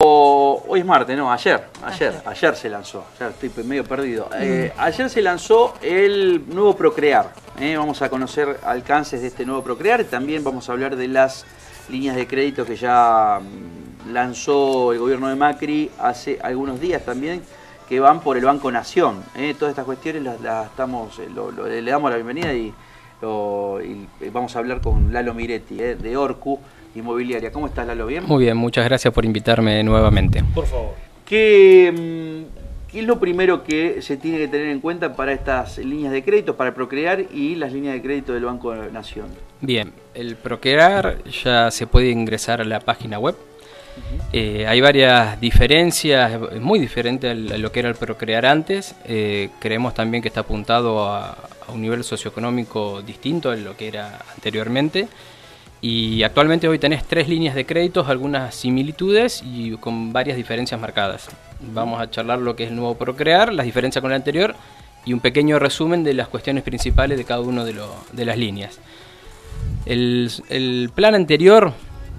Hoy es martes, no, ayer se lanzó, ya estoy medio perdido. Ayer se lanzó el nuevo Procrear. Vamos a conocer alcances de este nuevo Procrear. También vamos a hablar de las líneas de crédito que ya lanzó el gobierno de Macri hace algunos días también, que van por el Banco Nación. Todas estas cuestiones le damos la bienvenida y vamos a hablar con Lalo Miretti, de Orcu Inmobiliaria. ¿Cómo estás, Lalo? ¿Bien? Muy bien, muchas gracias por invitarme nuevamente. Por favor. ¿Qué es lo primero que se tiene que tener en cuenta para estas líneas de crédito, para el Procrear y las líneas de crédito del Banco Nación? Bien, el Procrear ya se puede ingresar a la página web. Hay varias diferencias, es muy diferente a lo que era el Procrear antes. Creemos también que está apuntado a un nivel socioeconómico distinto a lo que era anteriormente. Y actualmente hoy tenés 3 líneas de créditos, algunas similitudes y con varias diferencias marcadas. Vamos a charlar lo que es el nuevo Procrear, las diferencias con el anterior y un pequeño resumen de las cuestiones principales de cada una de las líneas. El plan anterior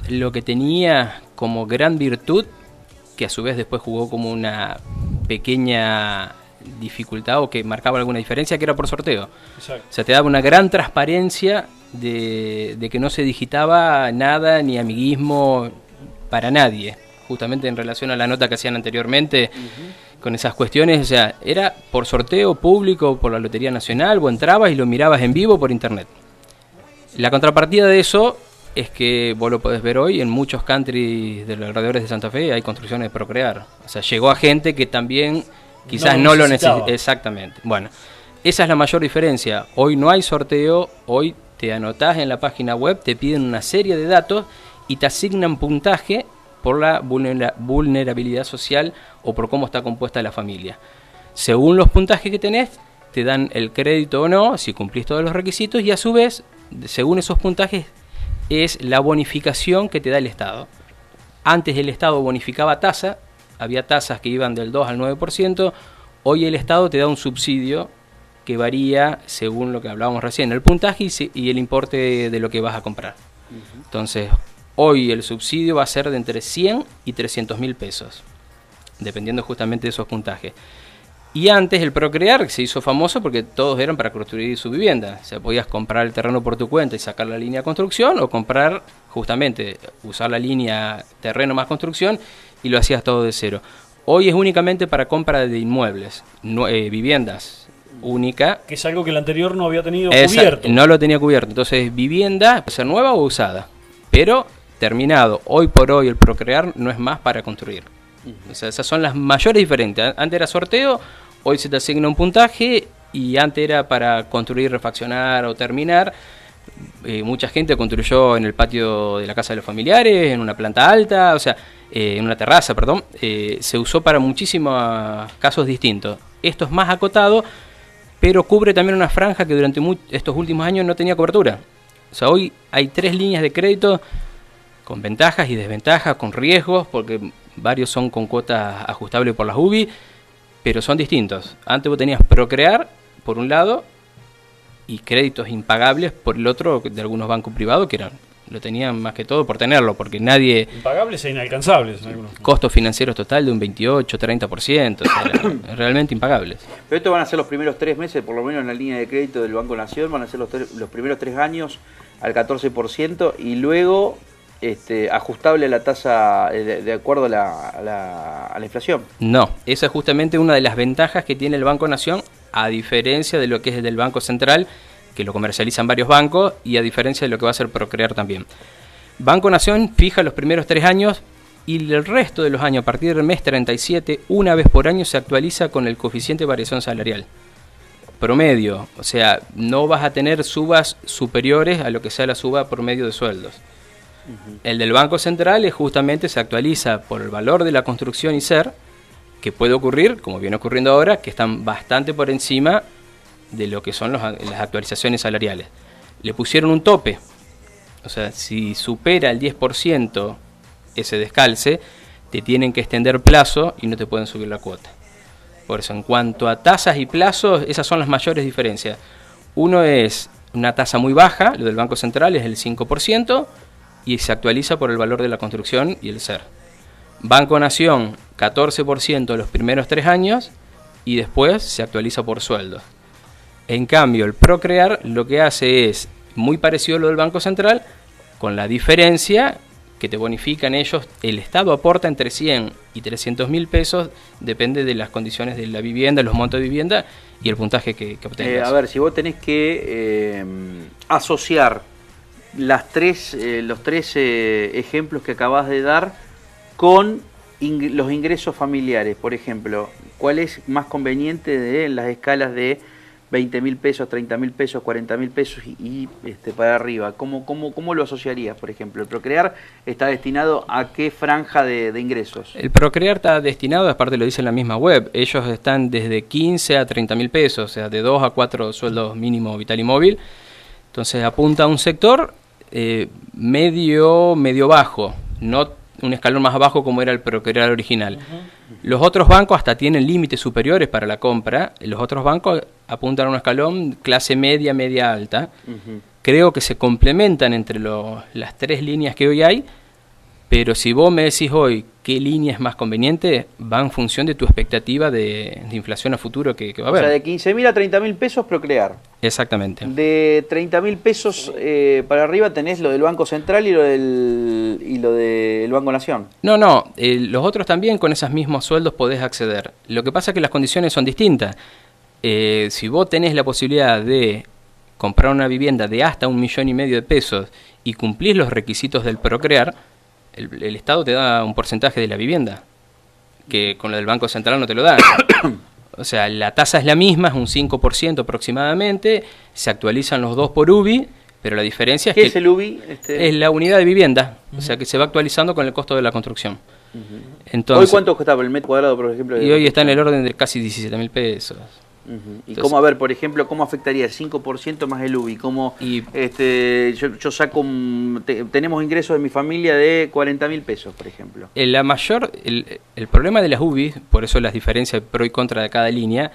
lo que tenía como gran virtud, que a su vez después jugó como una pequeña dificultad o que marcaba alguna diferencia, que era por sorteo. Exacto. O sea, te daba una gran transparencia de que no se digitaba nada ni amiguismo para nadie, justamente en relación a la nota que hacían anteriormente con esas cuestiones. O sea, era por sorteo público por la Lotería Nacional, vos entrabas y lo mirabas en vivo por internet. La contrapartida de eso es que vos lo podés ver hoy en muchos countries de los alrededores de Santa Fe, hay construcciones de Procrear. O sea, llegó a gente que también quizás no lo necesitaba. Exactamente. Bueno, esa es la mayor diferencia. Hoy no hay sorteo, hoy te anotás en la página web, te piden una serie de datos y te asignan puntaje por la vulnerabilidad social o por cómo está compuesta la familia. Según los puntajes que tenés, te dan el crédito o no, si cumplís todos los requisitos, y a su vez, según esos puntajes, es la bonificación que te da el Estado. Antes el Estado bonificaba tasa, había tasas que iban del 2 al 9%, hoy el Estado te da un subsidio que varía según lo que hablábamos recién, el puntaje y el importe de lo que vas a comprar. Entonces, hoy el subsidio va a ser de entre 100 y 300 mil pesos, dependiendo justamente de esos puntajes. Y antes el Procrear se hizo famoso porque todos eran para construir su vivienda. O sea, podías comprar el terreno por tu cuenta y sacar la línea de construcción, o comprar, justamente, usar la línea terreno más construcción y lo hacías todo de cero. Hoy es únicamente para compra de inmuebles, viviendas. Única. Que es algo que el anterior no había tenido cubierto. No lo tenía cubierto. Entonces, vivienda, puede ser nueva o usada, pero terminado. Hoy por hoy el Procrear no es más para construir. O sea, esas son las mayores diferencias. Antes era sorteo, hoy se te asigna un puntaje, y antes era para construir, refaccionar o terminar. Mucha gente construyó en el patio de la casa de los familiares, en una planta alta, o sea, en una terraza, perdón. Se usó para muchísimos casos distintos. Esto es más acotado, pero cubre también una franja que durante estos últimos años no tenía cobertura. O sea, hoy hay 3 líneas de crédito con ventajas y desventajas, con riesgos, porque varios son con cuotas ajustables por las UBI, pero son distintos. Antes vos tenías Procrear, por un lado, y créditos impagables por el otro, de algunos bancos privados que lo tenían más que todo por tenerlo, porque nadie... Impagables e inalcanzables en algunos. Costos financieros total de un 28-30%, o sea, eran realmente impagables. Pero estos van a ser los primeros 3 meses, por lo menos en la línea de crédito del Banco Nación, van a ser los primeros 3 años al 14%, y luego ajustable a la tasa de acuerdo a la inflación. No, esa es justamente una de las ventajas que tiene el Banco Nación, a diferencia de lo que es el del Banco Central, que lo comercializan varios bancos, y a diferencia de lo que va a hacer Procrear también. Banco Nación fija los primeros 3 años y el resto de los años, a partir del mes 37, una vez por año se actualiza con el coeficiente de variación salarial promedio. O sea, no vas a tener subas superiores a lo que sea la suba promedio de sueldos. El del Banco Central justamente se actualiza por el valor de la construcción y SER, que puede ocurrir, como viene ocurriendo ahora, que están bastante por encima de lo que son las actualizaciones salariales. Le pusieron un tope, o sea, si supera el 10% ese descalce, te tienen que extender plazo y no te pueden subir la cuota. Por eso, en cuanto a tasas y plazos, esas son las mayores diferencias. Uno es una tasa muy baja, lo del Banco Central es el 5%, y se actualiza por el valor de la construcción y el SER. Banco Nación, 14% los primeros 3 años y después se actualiza por sueldo. En cambio, el Procrear lo que hace es muy parecido a lo del Banco Central, con la diferencia que te bonifican ellos. El Estado aporta entre 100 y 300 mil pesos, depende de las condiciones de la vivienda, los montos de vivienda y el puntaje que obtengas. A ver, si vos tenés que asociar los tres ejemplos que acabas de dar con los ingresos familiares, por ejemplo, ¿cuál es más conveniente de las escalas de 20 mil pesos, 30 mil pesos, 40 mil pesos y para arriba? ¿Cómo lo asociarías, por ejemplo? ¿El Procrear está destinado a qué franja de ingresos? El Procrear está destinado, aparte lo dice en la misma web, ellos están desde 15 a 30 mil pesos, o sea, de 2 a 4 sueldos mínimo vital y móvil. Entonces apunta a un sector medio bajo, no un escalón más abajo como era el Procrear original. Los otros bancos hasta tienen límites superiores para la compra. Los otros bancos apuntan a un escalón clase media, media alta. Creo que se complementan entre las 3 líneas que hoy hay, pero si vos me decís hoy qué línea es más conveniente, va en función de tu expectativa de inflación a futuro que va a haber. O sea, de 15 mil a 30 mil pesos Procrear. Exactamente. De 30 mil pesos para arriba tenés lo del Banco Central y lo del Banco Nación. No, los otros también con esos mismos sueldos podés acceder. Lo que pasa es que las condiciones son distintas. Si vos tenés la posibilidad de comprar una vivienda de hasta 1,5 millones de pesos y cumplís los requisitos del Procrear, el Estado te da un porcentaje de la vivienda, que con lo del Banco Central no te lo da. O sea, la tasa es la misma, es un 5% aproximadamente, se actualizan los dos por UBI, pero la diferencia es que... ¿Qué es el UBI? Es la unidad de vivienda, o sea que se va actualizando con el costo de la construcción. Entonces, ¿Hoy cuánto costaba el metro cuadrado, por ejemplo? Y hoy está en el orden de casi 17 mil pesos. ¿Y Entonces, cómo, a ver, por ejemplo, cómo afectaría el 5% más el UBI? ¿Cómo, yo saco tenemos ingresos de mi familia de 40 mil pesos, por ejemplo? El problema de las UBI, por eso las diferencias pro y contra de cada línea,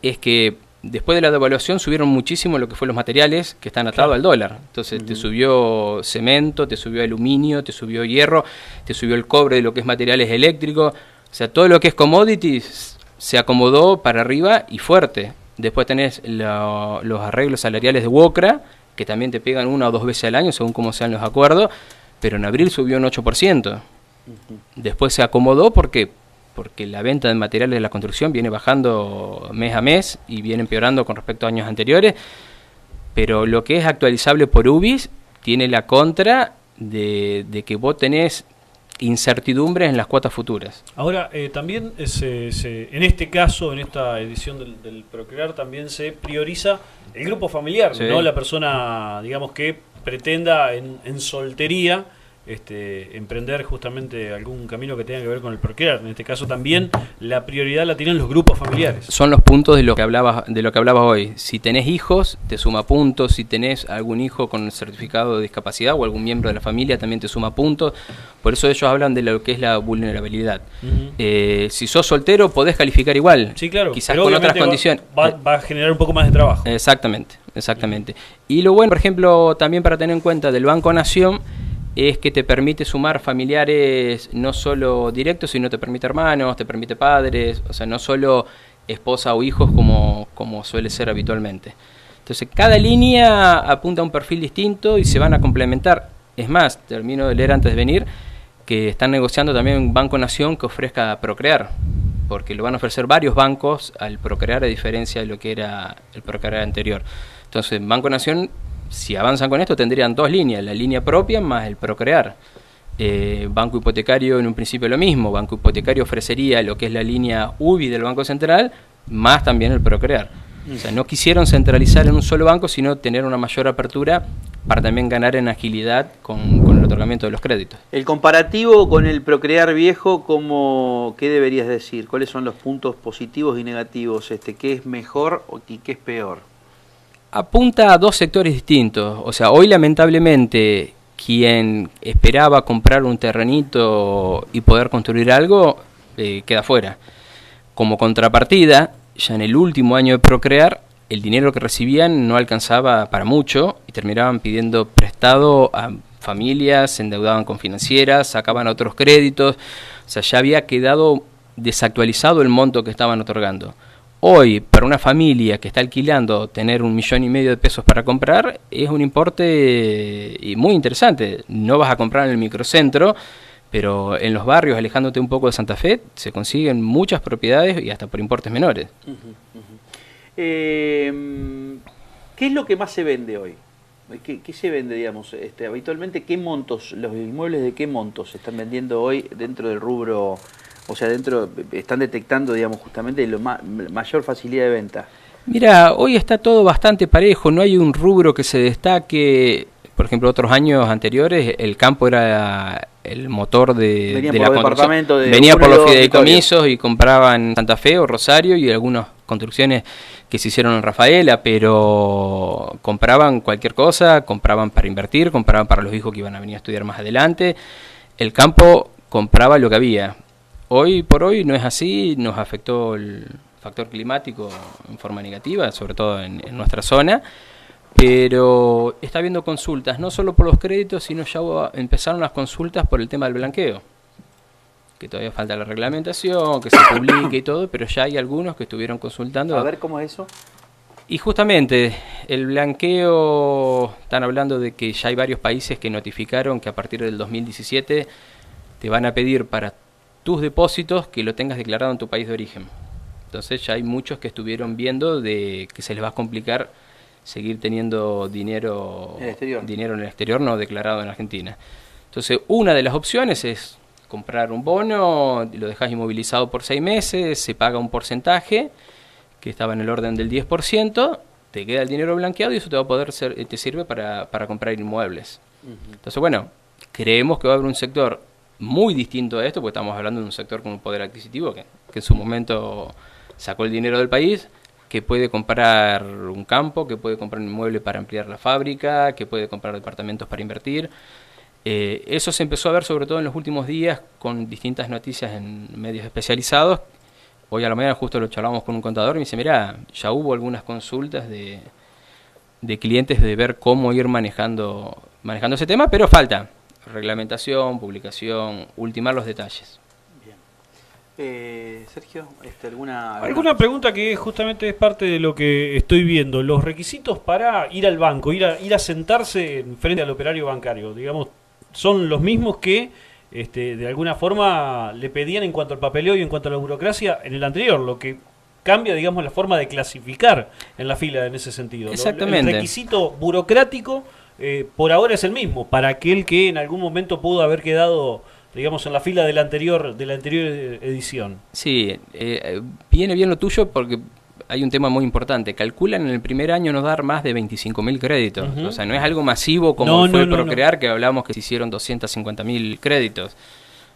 es que después de la devaluación subieron muchísimo lo que fue los materiales que están atados al dólar. Entonces te subió cemento, te subió aluminio, te subió hierro, te subió el cobre de lo que es materiales eléctricos. O sea, todo lo que es commodities se acomodó para arriba y fuerte. Después tenés los arreglos salariales de WOCRA, que también te pegan 1 o 2 veces al año, según cómo sean los acuerdos, pero en abril subió un 8%. Después se acomodó porque la venta de materiales de la construcción viene bajando mes a mes y viene empeorando con respecto a años anteriores, pero lo que es actualizable por UBIs tiene la contra de que vos tenés incertidumbres en las cuotas futuras. Ahora, también en este caso, en esta edición del Procrear, también se prioriza el grupo familiar, sí, no la persona, digamos, que pretenda en soltería emprender justamente algún camino que tenga que ver con el Procrear. En este caso también la prioridad la tienen los grupos familiares. Son los puntos de lo que hablabas hoy. Si tenés hijos, te suma puntos. Si tenés algún hijo con certificado de discapacidad o algún miembro de la familia, también te suma puntos. Por eso ellos hablan de lo que es la vulnerabilidad. Si sos soltero, podés calificar igual. Sí, claro. Quizás con otras condiciones. Va a generar un poco más de trabajo. Exactamente. Y lo bueno, por ejemplo, también para tener en cuenta del Banco Nación, es que te permite sumar familiares no solo directos, sino te permite hermanos, te permite padres, o sea, no solo esposa o hijos como suele ser habitualmente. Entonces, cada línea apunta a un perfil distinto y se van a complementar. Es más, termino de leer antes de venir, que están negociando también un Banco Nación que ofrezca Procrear, porque lo van a ofrecer varios bancos al Procrear, a diferencia de lo que era el Procrear anterior. Entonces, Banco Nación, si avanzan con esto, tendrían 2 líneas, la línea propia más el Procrear. Banco Hipotecario en un principio lo mismo, Banco Hipotecario ofrecería lo que es la línea UBI del Banco Central, más también el Procrear. O sea, no quisieron centralizar en un solo banco, sino tener una mayor apertura para también ganar en agilidad con el otorgamiento de los créditos. El comparativo con el Procrear viejo, ¿qué deberías decir? ¿Cuáles son los puntos positivos y negativos? ¿Qué es mejor y qué es peor? Apunta a 2 sectores distintos. O sea, hoy lamentablemente quien esperaba comprar un terrenito y poder construir algo, queda fuera. Como contrapartida, ya en el último año de Procrear, el dinero que recibían no alcanzaba para mucho y terminaban pidiendo prestado a familias, se endeudaban con financieras, sacaban otros créditos. O O sea, ya había quedado desactualizado el monto que estaban otorgando. Hoy, para una familia que está alquilando, tener 1,5 millones de pesos para comprar es un importe muy interesante. No vas a comprar en el microcentro, pero en los barrios, alejándote un poco de Santa Fe, se consiguen muchas propiedades y hasta por importes menores. ¿Qué es lo que más se vende hoy? ¿Qué se vende, digamos, habitualmente? ¿Qué montos, los inmuebles de qué montos se están vendiendo hoy dentro del rubro? O sea, están detectando, digamos, justamente mayor facilidad de venta. Mira, hoy está todo bastante parejo, no hay un rubro que se destaque. Por ejemplo, otros años anteriores el campo era el motor de la construcción. Venía por los fideicomisos y compraban Santa Fe o Rosario y algunas construcciones que se hicieron en Rafaela, pero compraban cualquier cosa, compraban para invertir, compraban para los hijos que iban a venir a estudiar más adelante. El campo compraba lo que había. Hoy por hoy no es así, nos afectó el factor climático en forma negativa, sobre todo en nuestra zona, pero está habiendo consultas, no solo por los créditos, sino ya empezaron las consultas por el tema del blanqueo, que todavía falta la reglamentación, que se publique y todo, pero ya hay algunos que estuvieron consultando. A ver, ¿cómo es eso? Y justamente el blanqueo, están hablando de que ya hay varios países que notificaron que a partir del 2017 te van a pedir para tus depósitos que lo tengas declarado en tu país de origen. Entonces ya hay muchos que estuvieron viendo de que se les va a complicar seguir teniendo dinero en el exterior no declarado en Argentina. Entonces una de las opciones es comprar un bono, lo dejas inmovilizado por 6 meses, se paga un porcentaje que estaba en el orden del 10%, te queda el dinero blanqueado y eso te va a poder te sirve para comprar inmuebles. Entonces bueno, creemos que va a haber un sector muy distinto a esto, porque estamos hablando de un sector con un poder adquisitivo que en su momento sacó el dinero del país, que puede comprar un campo, que puede comprar un inmueble para ampliar la fábrica, que puede comprar departamentos para invertir. Eso se empezó a ver sobre todo en los últimos días con distintas noticias en medios especializados. Hoy a la mañana justo lo charlamos con un contador y me dice, mira, ya hubo algunas consultas de clientes de ver cómo ir manejando ese tema, pero falta reglamentación, publicación, ultimar los detalles. Bien. Sergio, ¿alguna pregunta que justamente es parte de lo que estoy viendo? Los requisitos para ir al banco, ir a sentarse frente al operario bancario, digamos, son los mismos que de alguna forma le pedían en cuanto al papeleo y en cuanto a la burocracia en el anterior, lo que cambia, digamos, la forma de clasificar en la fila en ese sentido. Exactamente. El requisito burocrático por ahora es el mismo, para aquel que en algún momento pudo haber quedado, digamos, en la fila de la anterior edición. Sí, viene bien lo tuyo porque hay un tema muy importante. Calculan en el primer año no dar más de 25.000 créditos. O sea, no es algo masivo como fue Procrear, que hablamos que se hicieron 250.000 créditos.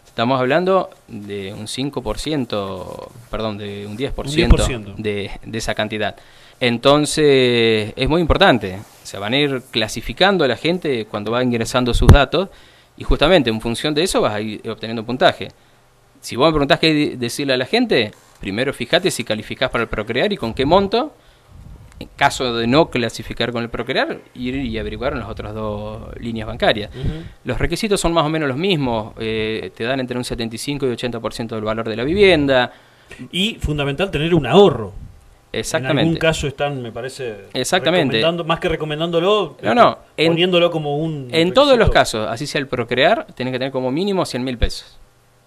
Estamos hablando de un 5%, perdón, de un 10%, de esa cantidad. Entonces, es muy importante. Se van a ir clasificando a la gente cuando va ingresando sus datos y justamente en función de eso vas a ir obteniendo puntaje. Si vos me preguntás qué decirle a la gente, primero fíjate si calificás para el Procrear y con qué monto. En caso de no clasificar con el Procrear, ir y averiguar en las otras 2 líneas bancarias. Los requisitos son más o menos los mismos. Te dan entre un 75 y 80% del valor de la vivienda. Y fundamental tener un ahorro. Exactamente. En algún caso están, me parece, exactamente, más que recomendándolo, poniéndolo como un... En todos los casos, así sea el Procrear, tenés que tener como mínimo 100.000 pesos.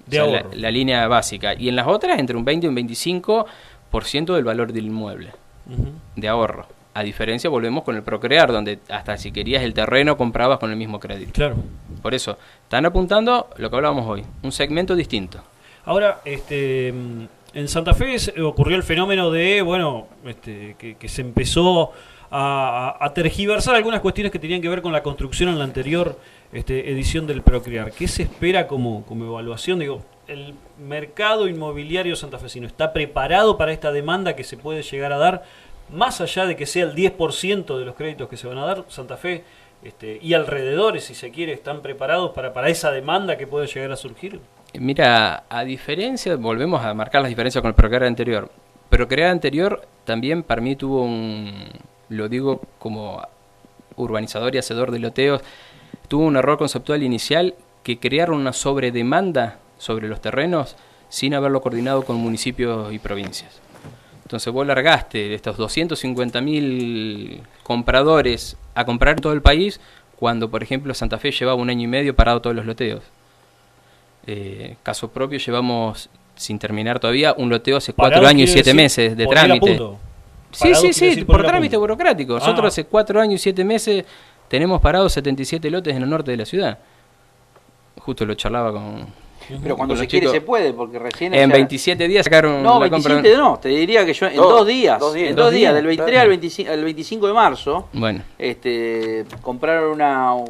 De ahorro. La línea básica. Y en las otras, entre un 20 y un 25% del valor del inmueble de ahorro. A diferencia, volvemos con el Procrear, donde hasta si querías el terreno, comprabas con el mismo crédito. Claro. Por eso, están apuntando lo que hablábamos hoy, un segmento distinto. Ahora, en Santa Fe ocurrió el fenómeno de, bueno, que se empezó a tergiversar algunas cuestiones que tenían que ver con la construcción en la anterior edición del Procrear. ¿Qué se espera como evaluación? Digo, ¿el mercado inmobiliario santafesino está preparado para esta demanda que se puede llegar a dar? Más allá de que sea el 10% de los créditos que se van a dar, Santa Fe y alrededores, si se quiere, ¿están preparados para esa demanda que puede llegar a surgir? Mira, a diferencia, volvemos a marcar las diferencias con el Procrear anterior. Procrear anterior también para mí tuvo lo digo como urbanizador y hacedor de loteos, tuvo un error conceptual inicial que crearon una sobredemanda sobre los terrenos sin haberlo coordinado con municipios y provincias. Entonces vos largaste estos 250.000 compradores a comprar en todo el país, cuando por ejemplo Santa Fe llevaba 1 año y medio parado todos los loteos. Caso propio, llevamos sin terminar todavía un loteo hace 4 años y 7 meses de trámite. Sí, por trámite burocrático. Nosotros hace 4 años y 7 meses tenemos parados 77 lotes en el norte de la ciudad. Justo lo charlaba con... Pero cuando se quiere se puede, porque recién... En 27 días sacaron no, la 27 compra... no, te diría que yo en 2 días. En 2 días, del 23 al 25 de marzo, bueno, compraron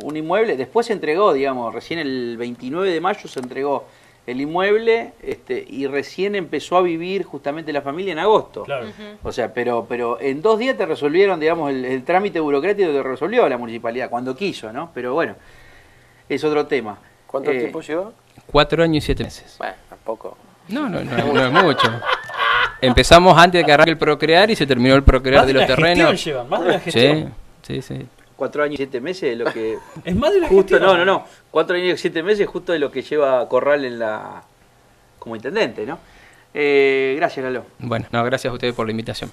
un inmueble, después se entregó, digamos, recién el 29 de mayo se entregó el inmueble y recién empezó a vivir justamente la familia en agosto. Claro. O sea, pero en 2 días te resolvieron, digamos, el trámite burocrático te resolvió la municipalidad, cuando quiso, ¿no? Pero bueno, es otro tema. ¿Cuánto tiempo lleva? 4 años y 7 meses. Bueno, tampoco. No es mucho. Empezamos antes de que arranque el procrear y se terminó el procrear de los terrenos. Llevan, más de la gestión. Sí. 4 años y 7 meses es lo que... Es más de la justo, gestión. No. 4 años y 7 meses justo de lo que lleva Corral como intendente, ¿no? Gracias, Galo. Bueno, gracias a ustedes por la invitación.